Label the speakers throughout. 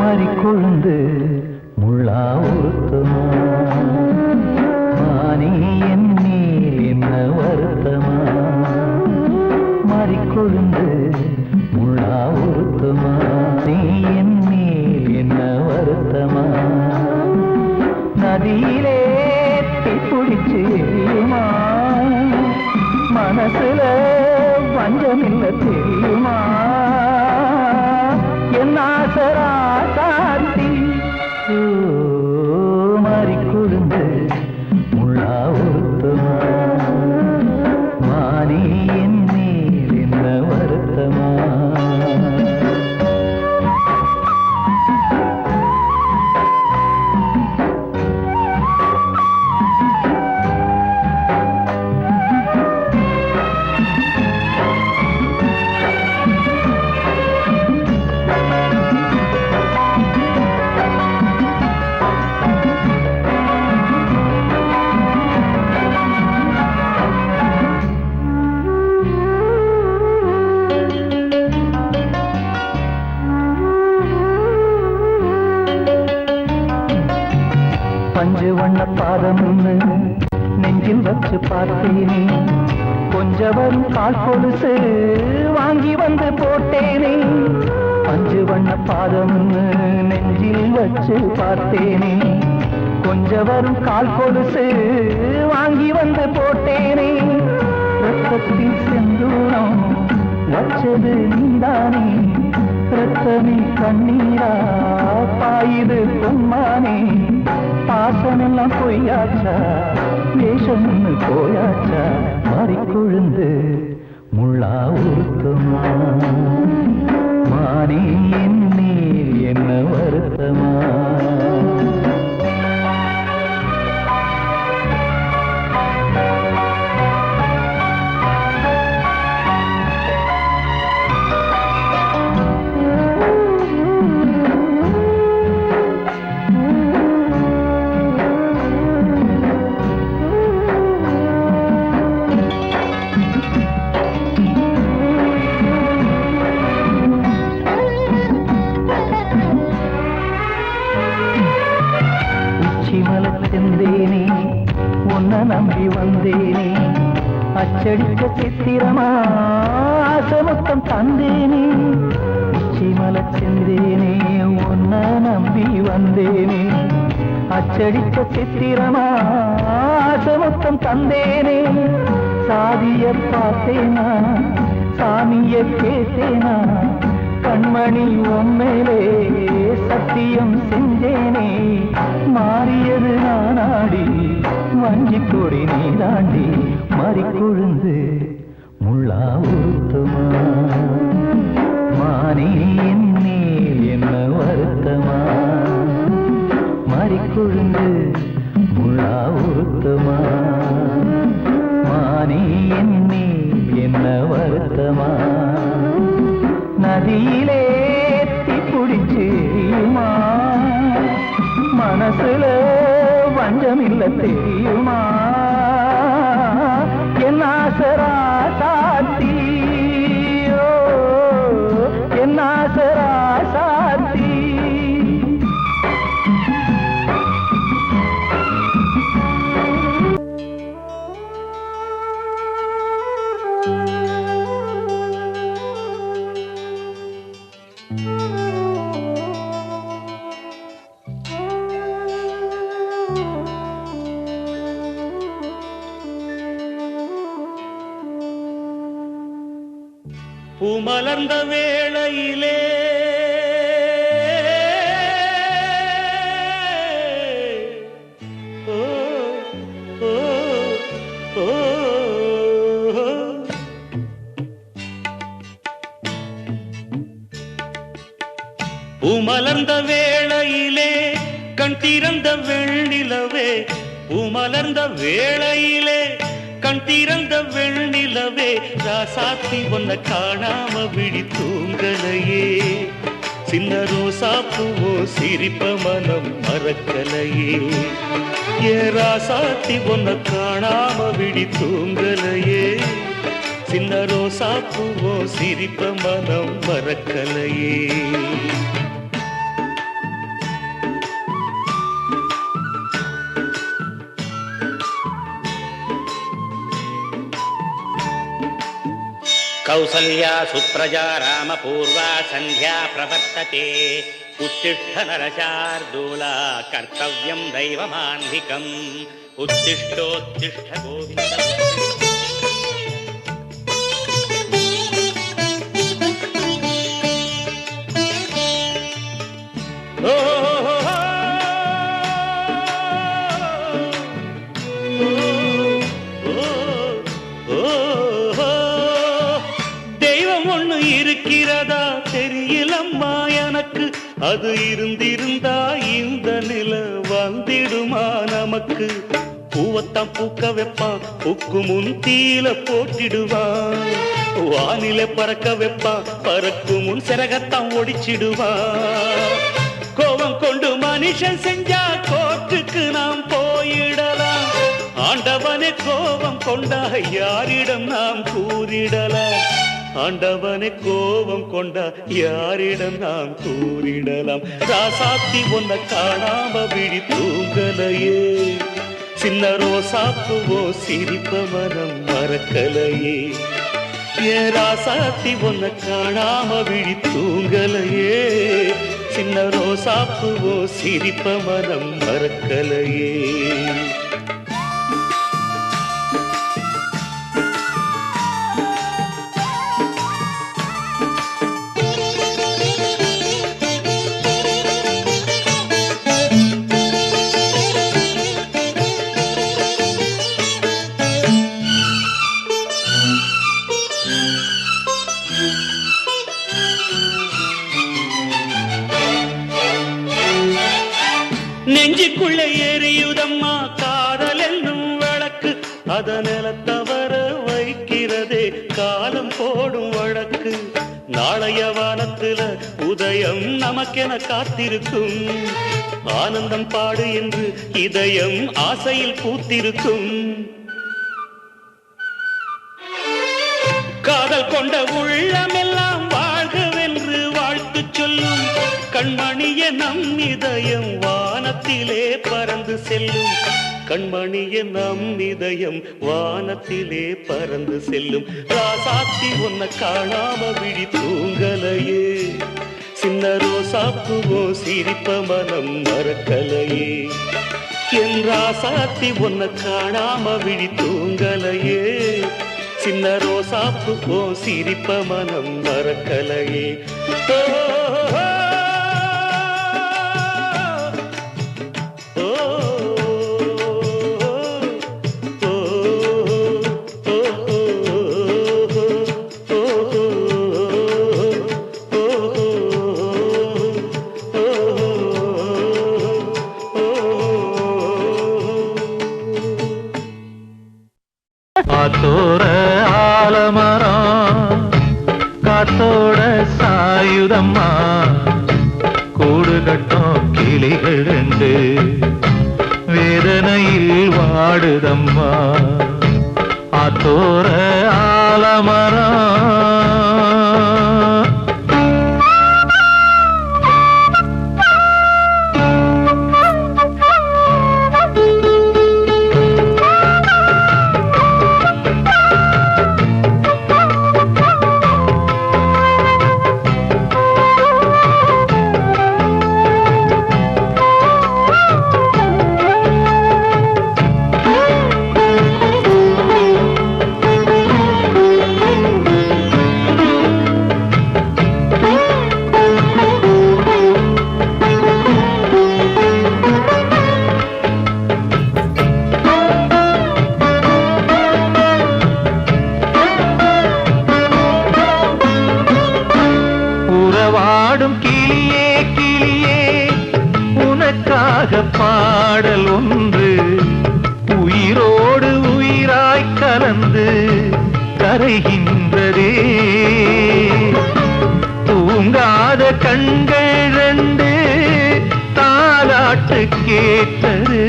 Speaker 1: மறிக்கொழுந்து முள்ளா உறுத்தமா மானே என் மேல் என்ன வருத்தமா மறிக்கொழுந்து முள்ளா உறுத்தமா நீ என் மேல் என்ன வருத்தமா நதியிலே பிடிச்சு எரியுமா மனசுல வஞ்சமில்ல தெரியுமா என் ஆசரா சாத்தி மறிக்கொழுந்து முள்ளா உறுத்தமா மானே என் மேல் என்ன வருத்தமா பஞ்சு வண்ண பாதம் நெஞ்சில் வச்சு பார்த்தேனே கொஞ்சம் வரும் கால் கொலுசு வாங்கி வந்து போட்டேனே பஞ்சு வண்ண பாதம் நெஞ்சில் வச்சு பார்த்தேனே கொஞ்சம் வரும் கால் கொலுசு வாங்கி வந்து போட்டேனே ரத்தத்தில் செந்தூரம் வச்சது நீதானே ரத்தமே கண்ணீரா பாயுது பொம்மானே பாசமெல்லாம் பொய்யாச்சா வேஷம்னு போயாச்சா மறிக்கொழுந்து முள்ளா உறுத்தமா மானே என் மேல் என்ன வருத்தமா செந்தேனே உன்னை நம்பி வந்தேனே அச்சடிக்க சித்திரமா ஆசமுத்தம் தந்தேனே உச்சிமல செந்தேனே உன்னை நம்பி வந்தேனே அச்சடிக்க சித்திரமா ஆசமுத்தம் தந்தேனே சாதிய பார்த்தேனா சாமிய கேட்டேனா கண்மணி உம்மேலே சத்தியம் செஞ்சேனே மாறியது நானாடி வஞ்சி கொடி நீதாண்டி மறிக்கொழுந்து முள்ளா உறுத்தமா மானே என் மேல் என்ன வருத்தமா மறிக்கொழுந்து முள்ளா உறுத்தமா மானே என் மேல் என்ன வருத்தமா நதியிலே பிடிச்சு எரியுமா மனசுல வஞ்சமில்ல தெரியுமா என் ஆசரா சாத்தி என் ஆசரா சாத்தி
Speaker 2: பூமலர்ந்த வேளையிலே ஓ ஓ ஓ பூமலர்ந்த வேளையிலே கண் திறந்த வெண்ணிலவே பூமலர்ந்த வேளையிலே கண் திறந்த வெண்ணிலவே ராசாத்தி ஒன்ன காணாம விழி தூங்கலையே சின்ன ரோசா பூவோ சிரிப்ப மனம் மறக்கலையே ஏ ராசாத்தி ஒன்ன காணாம விழி தூங்கலையே சின்ன ரோசா பூவோ சிரிப்ப மனம் மறக்கலையே कौसल्या सुप्रजा रामपूर्वा सन्ध्या प्रवर्तते उत्तिष्ठ नरशार्दूला कर्तव्यं दैवमान्धिकम् उत्तिष्ठोत्तिष्ठ गोविन्द தெய்வம் ஒண்ணு இருக்கிறதா தெரியலம்மா எனக்கு அது இருந்திருந்தா இந்த நில வந்திடுமா நமக்கு பூவத்தான் பூக்க வைப்பான் பூக்கு முன் தீல போட்டிடுவான் வானில பறக்க வைப்பான் பறக்கும் முன் சிறகத்தான் ஒடிச்சிடுவான் கோபம் கொண்டு மனுஷன் செஞ்சா கோர்ட்டுக்கு நாம் போயிடலாம் ஆண்டவனே கோபம் கொண்டா யாரிடம் நாம் கூறிடலாம் ஆண்டவனே கோபம் கொண்டா யாரிடம் நாம் கூறிடலாம் ராசாத்தி ஒன்ன காணாம விழி தூங்கலையே சின்ன ரோசாப்புவோ சிரிப்ப மனம் மறக்கலையே ஏன் ராசாத்தி ஒன்ன காணாம விழி தூங்கலையே சின்ன ரோசாப்புவோ சிரிப்ப மனம் மறக்கலையே நெஞ்சுக்குள்ளே எரியுதம்மா காதல் என்னும் விளக்கு அதனால தவற வைக்கிறதே காலம் போடும் வழக்கு நாளைய வானத்துல உதயம் நமக்கென காத்திருக்கும் ஆனந்தம் பாடு என்று இதயம் ஆசையில் பூத்திருக்கும் காதல் கொண்ட உள்ளமெல்லாம் வாழ்கவென்று வாழ்த்து சொல்லும் கண்மணிய நம் இதயம் வானத்திலே பறந்து செல்லும் கண்மணிய நம் இதயம் வானத்திலே பறந்து செல்லும் ராசாத்தி ஒன்ன காணாம விழி தூங்கலையே சின்ன ரோசாப்புவோ சிரிப்ப மனம் மறக்கலையே என் ராசாத்தி ஒன்ன காணாம விழி தூங்கலையே சின்ன ரோசாப்புவோ சிரிப்ப மனம் மறக்கலையே
Speaker 1: காத்தோர ஆலமரம் காத்தோட சாயுதம்மா கூடு கட்டும் கிளிகள் ரெண்டு வேதனையில் வாடுதம்மா ஆத்தோர ஆலமரம் பாடல் ஒன்று உயிரோடு உயிராய் கலந்து கரைகின்றதே தூங்காத கண்கள் ரெண்டு தாலாட்டு கேட்டது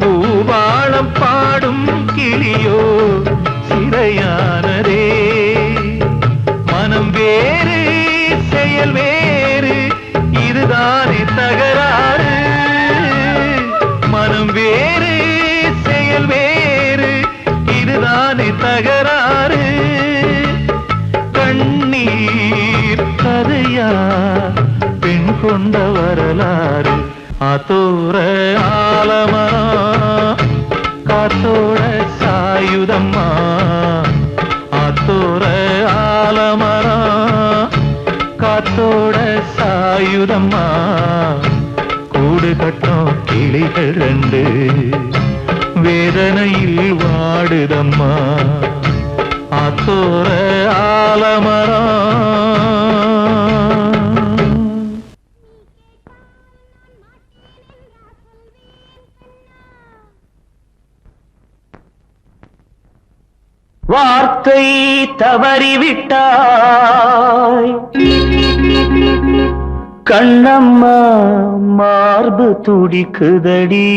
Speaker 1: பூபாளம் பாடும் கிளியோ சிறையானதே மனம் வேறு செயல் வேறு இதுதானே தகராறு மனம் வேறு செயல் வேறு இதுதானே தகராறு நீர் கதையா பெண் கொண்ட வரலாறு ஆத்தோர ஆலமரம் காத்தோட சாயுதம்மா ஆத்தோர ஆலமரம் காத்தோட சாயுதம்மா கூடு கட்டும் கிளிகள் ரெண்டு வேதனையில் வாடுதம்மா ஆத்தோர ஆலமரம் வார்த்தை தவறிவிட்டாய் கண்ணம்மா மார்பு துடிக்குதடி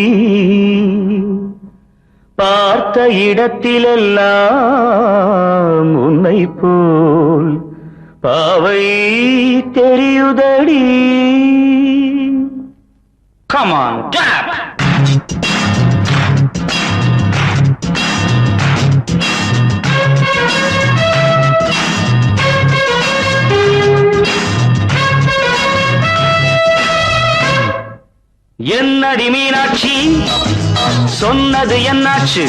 Speaker 1: பார்த்த இடத்திலெல்லாம் உன்னை போல் பாவை தெரியுதடி. Come on, tap! என்னடி மீனாட்சி சொன்னது என்னாச்சு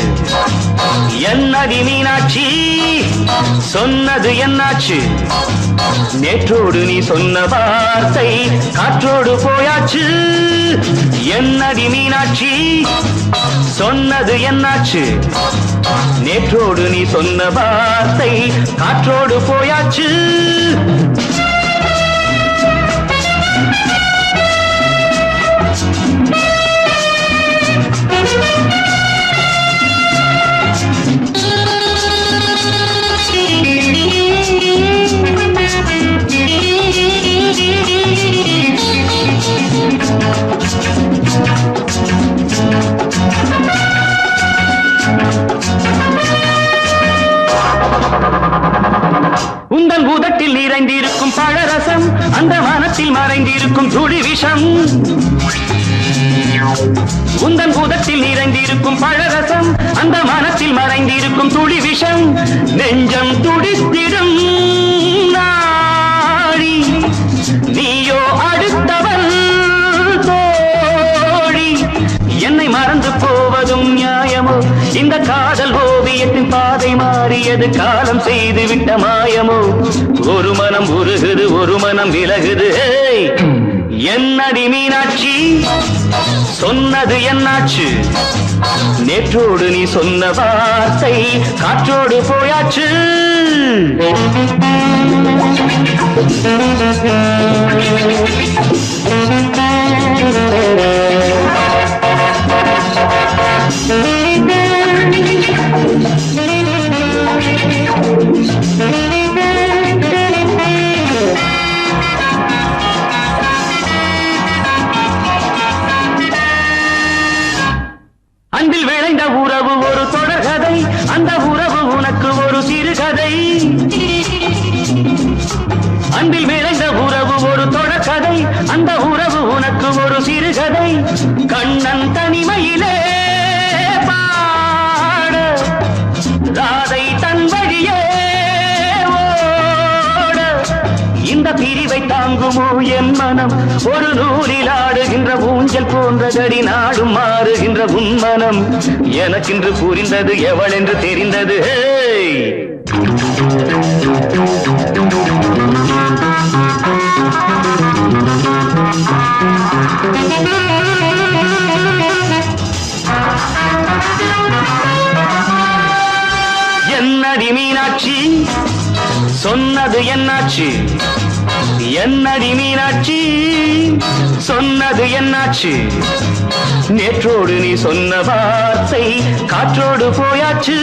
Speaker 1: என்னடி மீனாட்சி சொன்னது என்னாச்சு நேற்றோடு நீ சொன்ன வார்த்தை காற்றோடு போயாச்சு என்னடி மீனாட்சி சொன்னது என்னாச்சு நேற்றோடு நீ சொன்ன வார்த்தை காற்றோடு போயாச்சு உந்தன் பூதத்தில் நிறைந்திருக்கும் பழரசம் அந்த வானத்தில் மறைந்திருக்கும் துளி விஷம் உந்தன் பூதத்தில் நிறைந்திருக்கும் பழரசம் அந்த வானத்தில் மறைந்திருக்கும் துளி விஷம் நெஞ்சம் துடித்திடும் நாடி நீயோ அடுத்தவள் தோழி என்னை மறந்து போவதும் நியாயமோ இந்த காதல் ஓவியத்தின் பாதை மாறியது காலம் செய்து விட்ட மாயமோ ஒரு மனம் உருகுது ஒரு மனம் விலகுது என்னடி மீனாட்சி சொன்னது என்னாச்சு நேற்றோடு நீ சொன்ன வார்த்தை காற்றோடு போயாச்சு அன்பில் விளைந்த உறவு ஒரு தொடர்கதை அந்த உறவு உனக்கு ஒரு சிறுகதை அன்பில் விளைந்த உறவு ஒரு தொடர்கதை அந்த உறவு உனக்கு ஒரு சிறுகதை கண்ணன் தனிமையிலே பாட ராதை தன் வழியே ஓட இந்த பிரிவை தாங்குமோ என் மனம் ஒரு நூலில் ஆடுகின்ற ஊஞ்சல் போன்றதடி நாடும் மாறுகின்ற உன்மனம் எனக்கென்று புரிந்தது எவள் என்று தெரிந்தது என்னடி மீனாட்சி சொன்னது என்னாச்சு என்னடி மீனாட்சி சொன்னது என்னாச்சு நேற்றோடு நீ சொன்ன வார்த்தை காற்றோடு போயாச்சு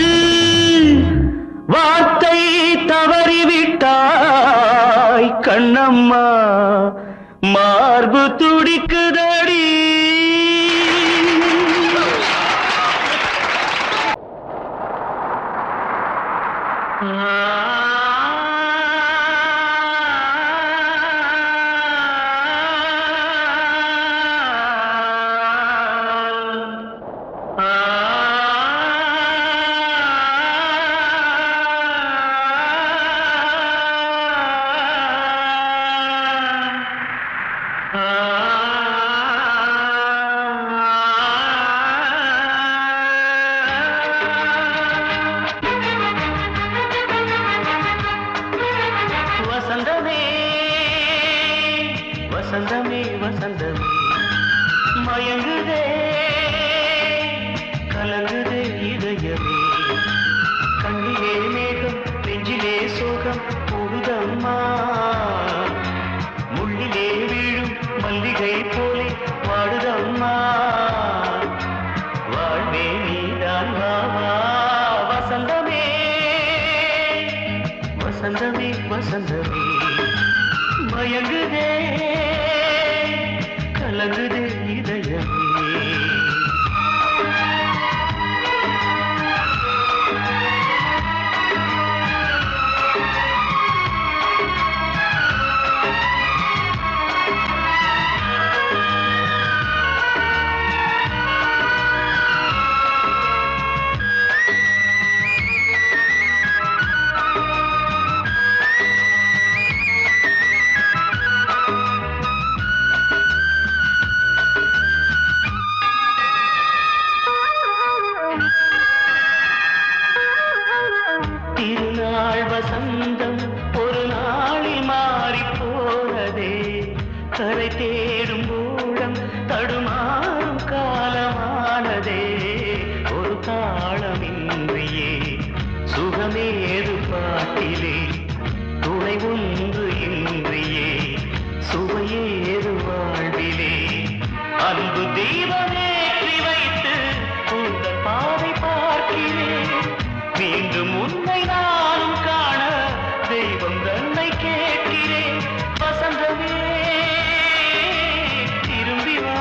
Speaker 1: வார்த்தை தவறிவிட்டாய் கண்ணம்மா மார்பு துடிக்குதடி வசந்தமே வசந்தமே வசந்தமே மயங்குதே கலங்குதே இதயமே கண்ணிலே மேகம் நெஞ்சிலே சோகம் கூடுதம்மா முள்ளிலே வீழும் மல்லிகை போலே வாடுதம்மா வாழ்வே நீதான் வாவா வசந்தமே வசந்தமே வசந்தமே மயங்குதே கலங்குதே இதயமே திருநாள் வசந்தம் ஒரு நாளில் மாறி போனதே கரை தேடும் ஊழம் தடுமாறும் காலமானதே ஒரு தாளமின்றியே சுகமேது பாட்டிலே துணை ஒன்று இன்றியே சுவையேது வாழ்விலே அன்பு தீபமேற்றி வைத்து உங்கள் பாதை பார்க்கிறேன் மீண்டும் உன்னை நானும் காண தெய்வம் தன்னை கேட்கிறேன் வசந்தமே திரும்பி வா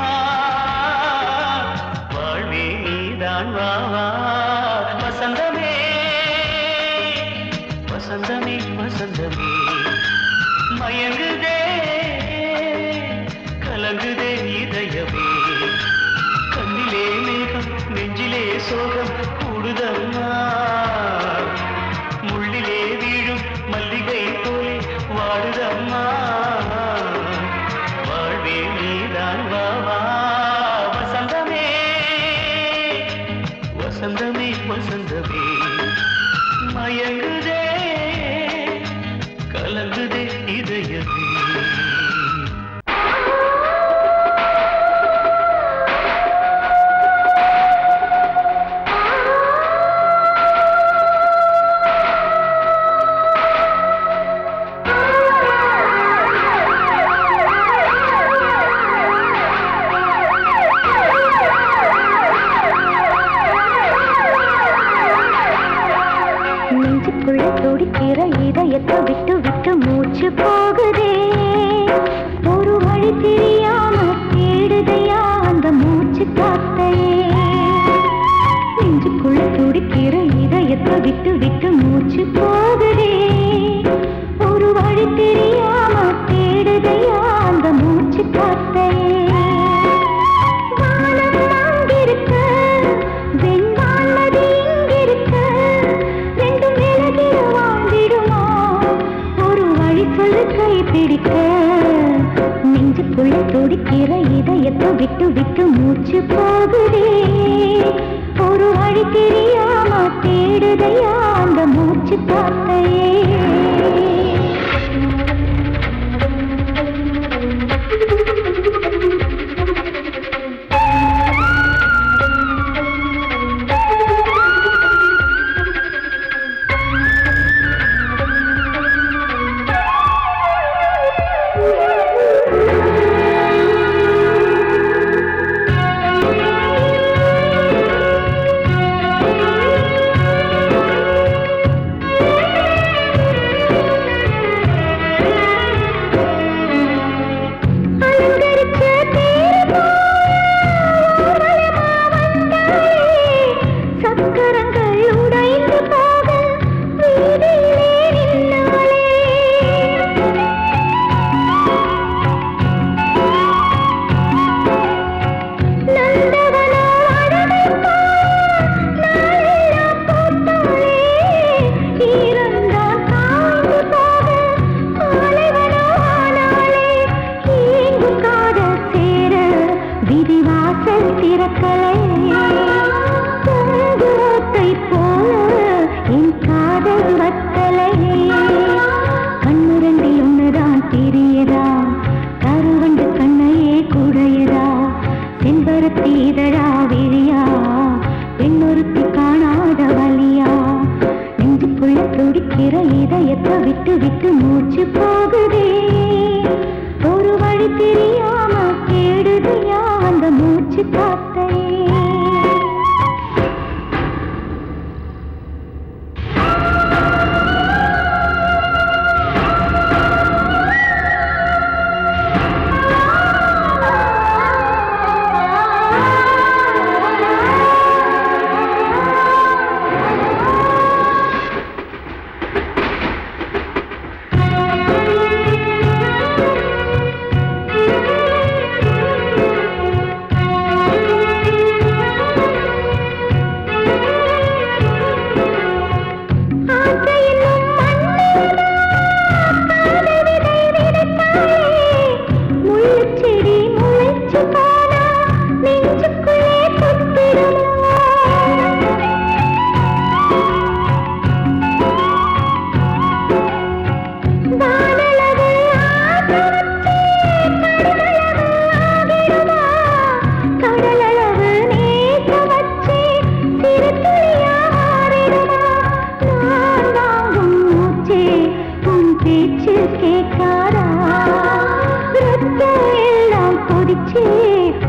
Speaker 1: வாழ்வே நீதான் வா வசந்தமே வசந்தமே வசந்தமே மயங்குதே கலங்குதே இதயமே கண்ணிலே மேகம் நெஞ்சிலே சோகம் கூடுதம்மா முள்ளிலே வீழும் மல்லிகை போலே வாடுதம்மா வாழ்வே நீதான் வா வசந்தமே வசந்தமே வசந்தமே மயங்குதே கலங்குதே இதயமே
Speaker 3: நெஞ்சுக்குள்ள துடிக்கிற இதயத்தை விட்டு விட்டு மூச்சு போகுதே ஒரு வழி தெரியாம தேடுதையா அந்த மூச்சு காத்தையே நெஞ்சுக்குள்ள துடிக்கிற இதயத்தை விட்டு விட்டு மூச்சு போகுதே ஒரு வழி தெரியாம தேடுதையா அந்த மூச்சு காத்தையே நெஞ்சுக்குள்ள துடிக்கிற இதயத்தை விட்டு விட்டு மூச்சு போகுதே ஒரு வழி தெரியாம தேடுதையா அந்த மூச்சு காத்தையே பார்த்தையே.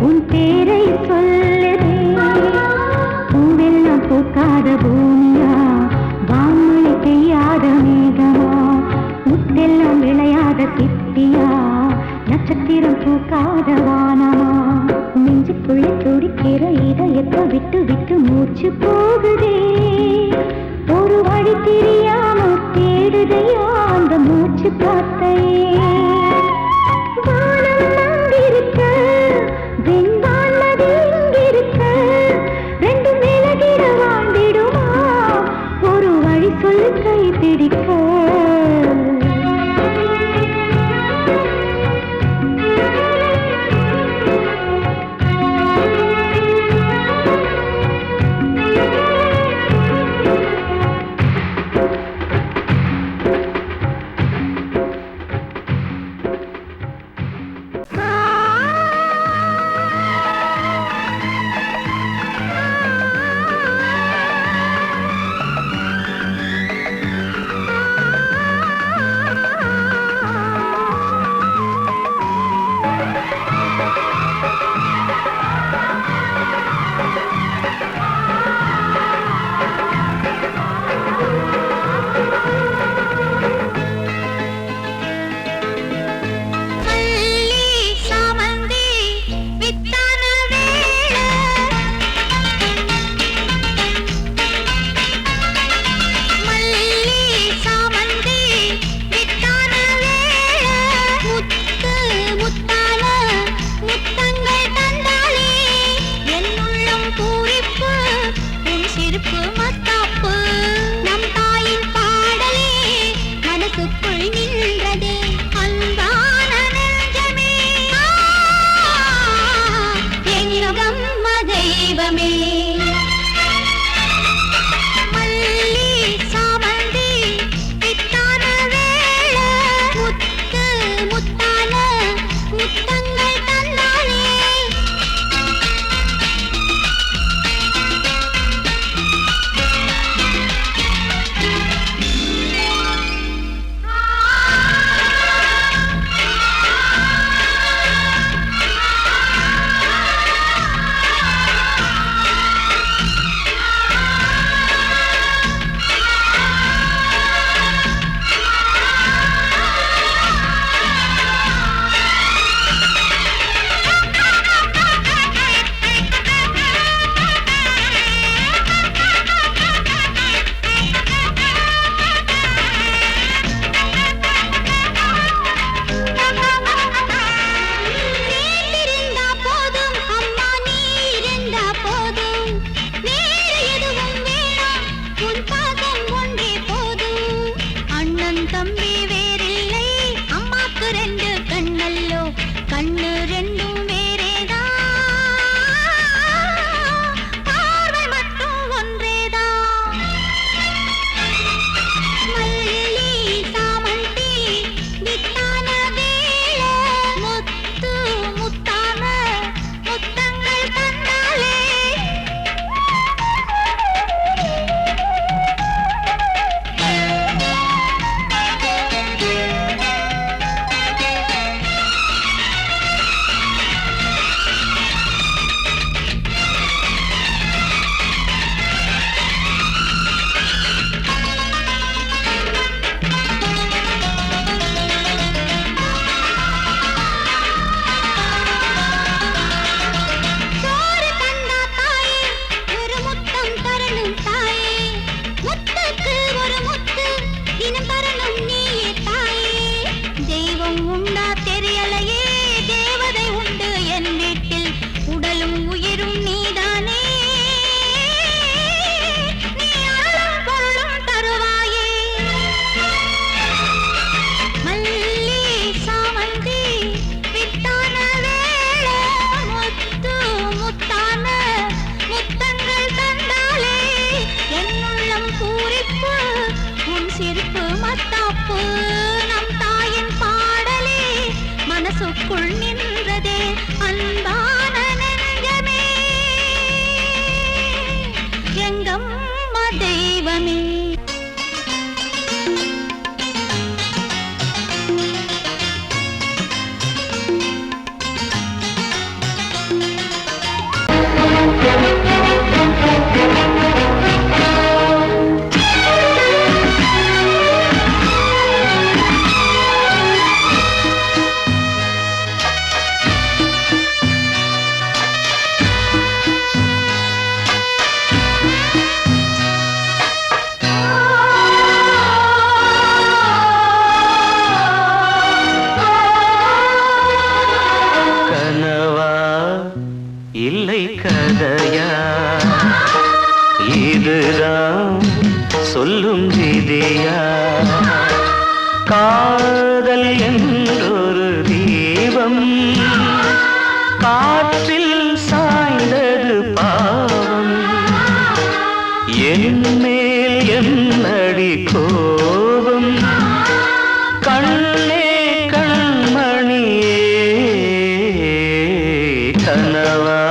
Speaker 3: உன் பேரை சொல்லுதே, பூவெல்லாம் பூக்காத பூமியா, வான்மழை பெய்யாத மேகமா, முத்தெல்லாம் விளையாத சிப்பியா, நட்சத்திரம் பூக்காத வானமா, நெஞ்சுக்குள்ளே துடிக்கிற இதயத்தை விட்டு விட்டு மூச்சு போகுதே, ஒரு வழி தெரியாம தேடுதையா அந்த மூச்சு பார்த்தையே. கை பிடிக்க நெஞ்சுக்குள் நின்றதே அன்பான நெஞ்சமே எங்கம்மா தெய்வமே
Speaker 1: இல்லை கதையா இதுதான் சொல்லும் விதியா காதல் என்றொரு தீபம் காற்றில் சாய்ந்தது பாவம் என் மேல் என்னடி கோபம் கண்ணே கண்மணியே கனவா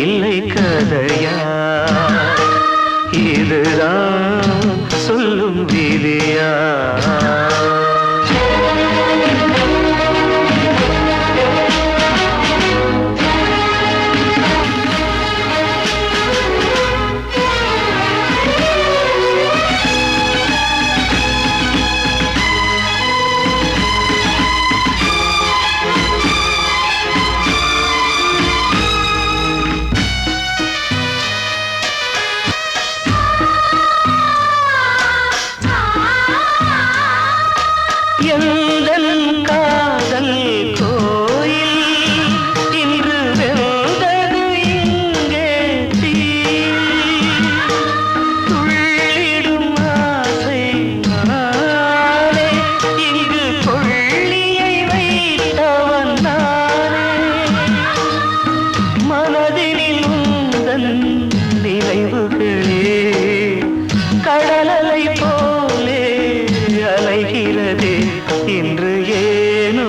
Speaker 1: இல்லை கதையா இதுதான் சொல்லும் விதியா எந்தன் காதல் கோயில் இன்று வெந்தது இங்கே தீ துள்ளிடும் ஆசை நானே இங்கு கொள்ளியை வைத்தவன் நானே மனதினில் உந்தன் நினைவுகளே கடலலை போலே அலைகிறதே இன்று ஏனோ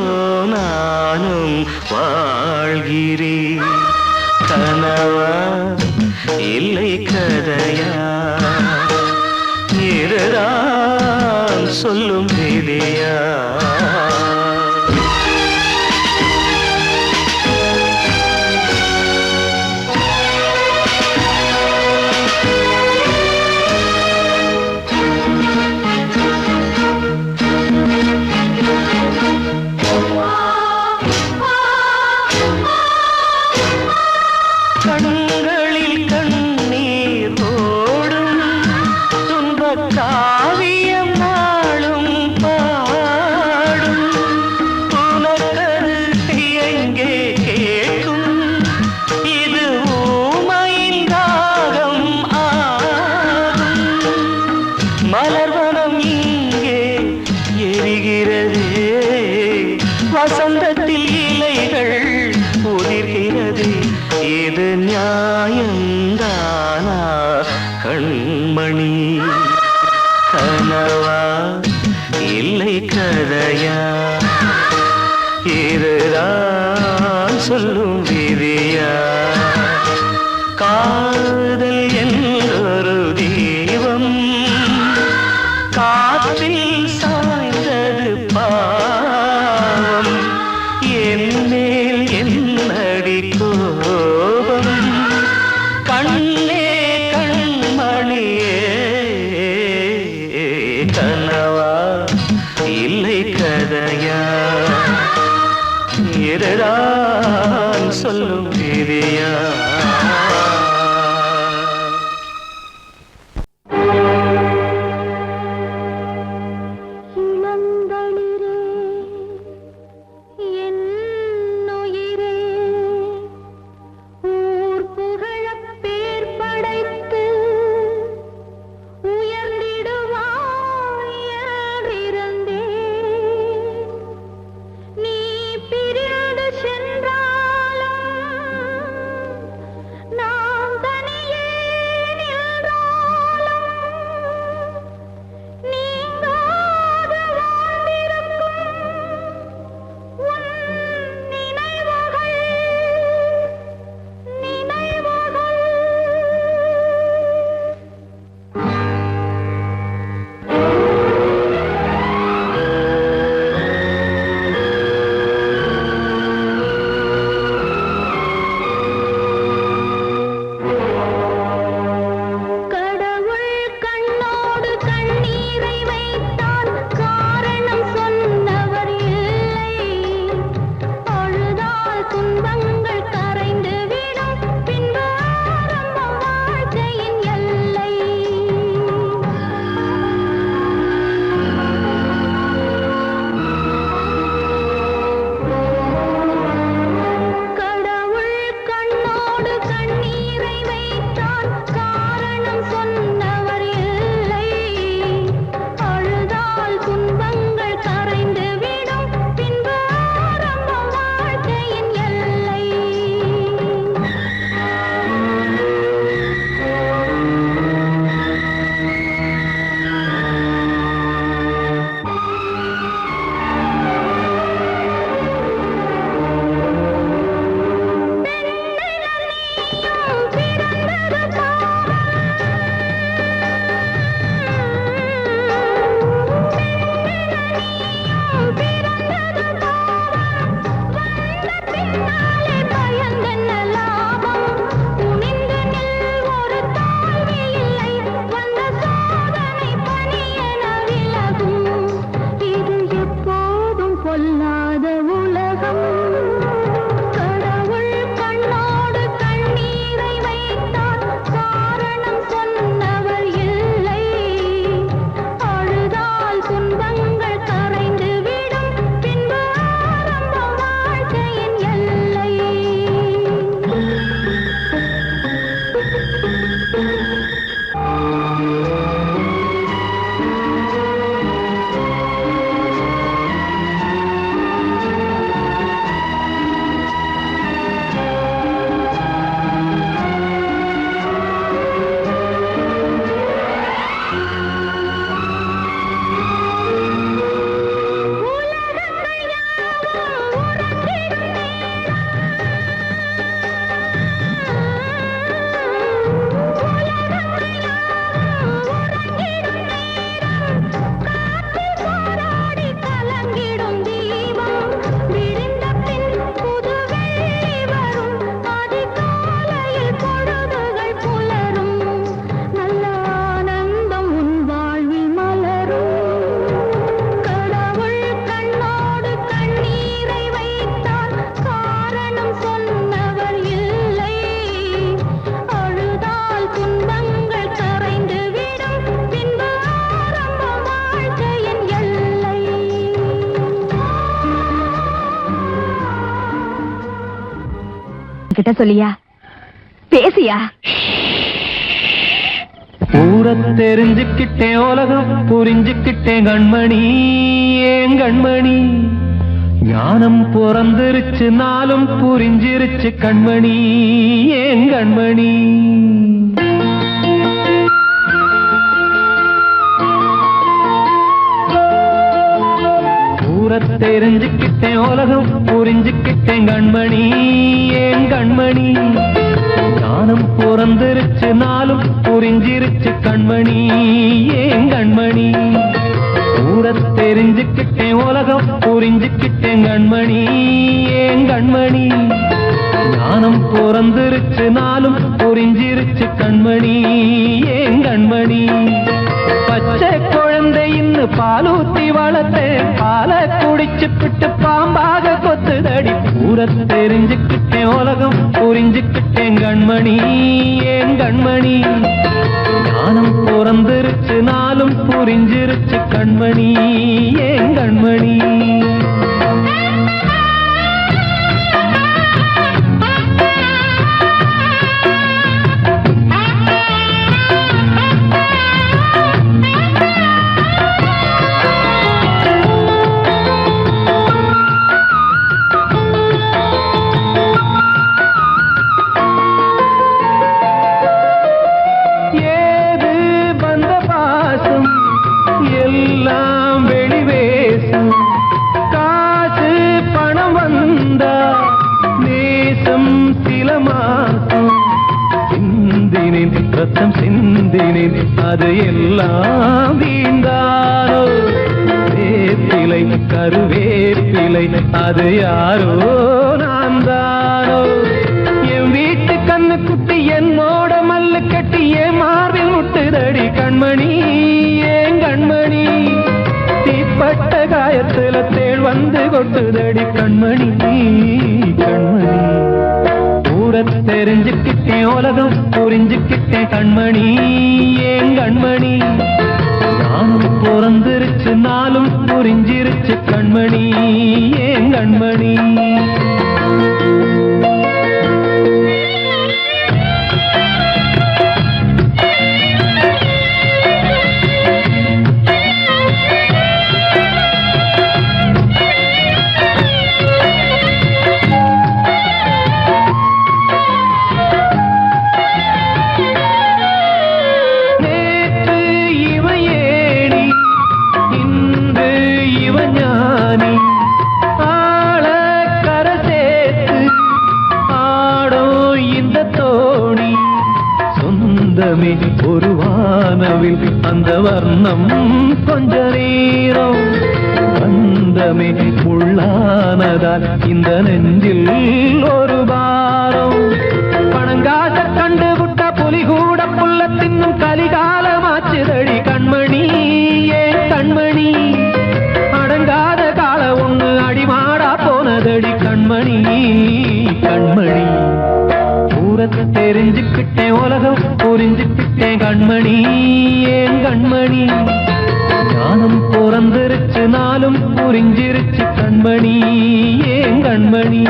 Speaker 1: நானும் வாழ்கிறேன் கனவா இல்லை கதையா இதுதான் சொல்லும் விதியா கண்களில் கண்ணீர் ஓடும் துன்பக் காவியம் நாளும் பாடும் உனக்கது எங்கே கேட்கும் இது ஊமையின் தாகம் ஆகும் மலர்வனம் இங்கே எரிகிறதே வசந்தத்தில் இலைகள் உதிர்கிறது இது நியாயந்தானா கண்மணி கனவா இல்லை கதையா இதுதான் சொல்லும் விதியா காதல் என்றொரு தீபம் காற்றில் சாய்ந்தது பாவம் என் மேல் என்னடி கோபம் கண்ணே கண்மணியே கனவா இல்லை கதையா இதுதான் சொல்லும் விதியா
Speaker 3: இளந்தளிரே என்னுயிரே ஊர் புகழப் பேர் படைத்து உயர்ந்திடுவாய் என்றிருந்தேன் நீ பிரிந்து சென்றாலும்
Speaker 4: கிட்ட சொல்லியா பேசியா?
Speaker 1: ஊர தெரிஞ்சுக்கிட்டேன், உலகம் புரிஞ்சுக்கிட்டேன் கண்மணி, ஏன் கண்மணி. ஞானம் பிறந்திருச்சு, நாளும் புரிஞ்சிருச்சு கண்மணி, ஏன் கண்மணி. ஊர தெரிஞ்சுக்கிட்டேன், உலகம் புரிஞ்சுக்கிட்டேன் கண்மணி, ஏன் கண்மணி. ஞானம் பிறந்திருச்சு, நாளும் புரிஞ்சிருச்சு கண்மணி, ஏன் கண்மணி. ஊர தெரிஞ்சுக்கிட்டேன், உலகம் புரிஞ்சுக்கிட்டேன் கண்மணி, ஏன் கண்மணி. ஞானம் பிறந்திருச்சு, நாளும் புரிஞ்சிருச்சு கண்மணி, ஏன் கண்மணி. பச்சை குழந்தை இன்னும் பாலூத்தி வளர்த்தேன், பாலை குடிச்சு பிட்டு பாம்பாக கொத்துதடி. ஊர தெரிஞ்சுக்கிட்டேன், உலகம் புரிஞ்சுக்கிட்டேன் கண்மணி, ஏன் கண்மணி. ஞானம் பிறந்திருச்சு, நாளும் புரிஞ்சிருச்சு கண்மணி, ஏன் கண்மணி. எல்லாம் வெளிவேசம், காசு பணம் வந்தா நேசம் சில மாசம். சிந்தினேன் ரத்தம் சிந்தினேன், அது எல்லாம் வீண்டாரோ. வேப்பிலை கருவேப்பிலை, அது யாரோ நான் தானோ. என் வீட்டு கண்ணு குட்டி என்னோட மல்லு கட்டி என் மார்பில் முட்டுதடி கண்மணி, ஏன் கண்மணி. தீப்பட்ட காயத்துல தேள் வந்து கொட்டுதடி கண்மணி, கண்மணி. ஊர தெரிஞ்சுக்கிட்டேன், உலகம் புரிஞ்சுக்கிட்டேன் கண்மணி, ஏன் கண்மணி. ஞானம் பிறந்திருச்சு, நாளும் புரிஞ்சிருச்சு கண்மணி, ஏன் கண்மணி. ஒரு வானவில் அந்த வர்ணம் கொஞ்ச நேரம் பந்தமே உள்ளானதால் இந்த நெஞ்சில் ஒரு பாரம். பணங்காச கண்டு விட்ட புலி கூட புல்ல தின்னும் கலிகாலமாச்சுதடி கண்மணி, ஏன் கண்மணி. அடங்காத கால ஒண்ணு அடிமாடா போனதடி கண்மணி, கண்மணி. ஊரத்தை தெரிஞ்சுக்கிட்டேன், உலகம் புரிஞ்சுக்கிட்டேன் கண்மணி, ஏன் கண்மணி. ஞானம் பிறந்திருச்சு, நாளும் புரிஞ்சிருச்சு கண்மணி, ஏன் கண்மணி.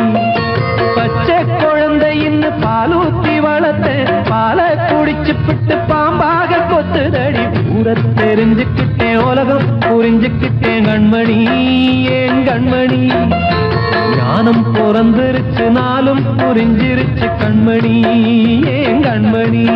Speaker 1: பச்சை குழந்தை இன்னும் பாலூத்தி வளர்த்தேன், பாலை குடிச்சு பிட்டு பாம்பாக கொத்துதடி. ஊர தெரிஞ்சுக்கிட்டேன், உலகம் புரிஞ்சுக்கிட்டேன் கண்மணி, ஏன் கண்மணி. ஞானம் பிறந்திருச்சு, நாளும் புரிஞ்சிருச்சு கண்மணி, ஏன் கண்மணி.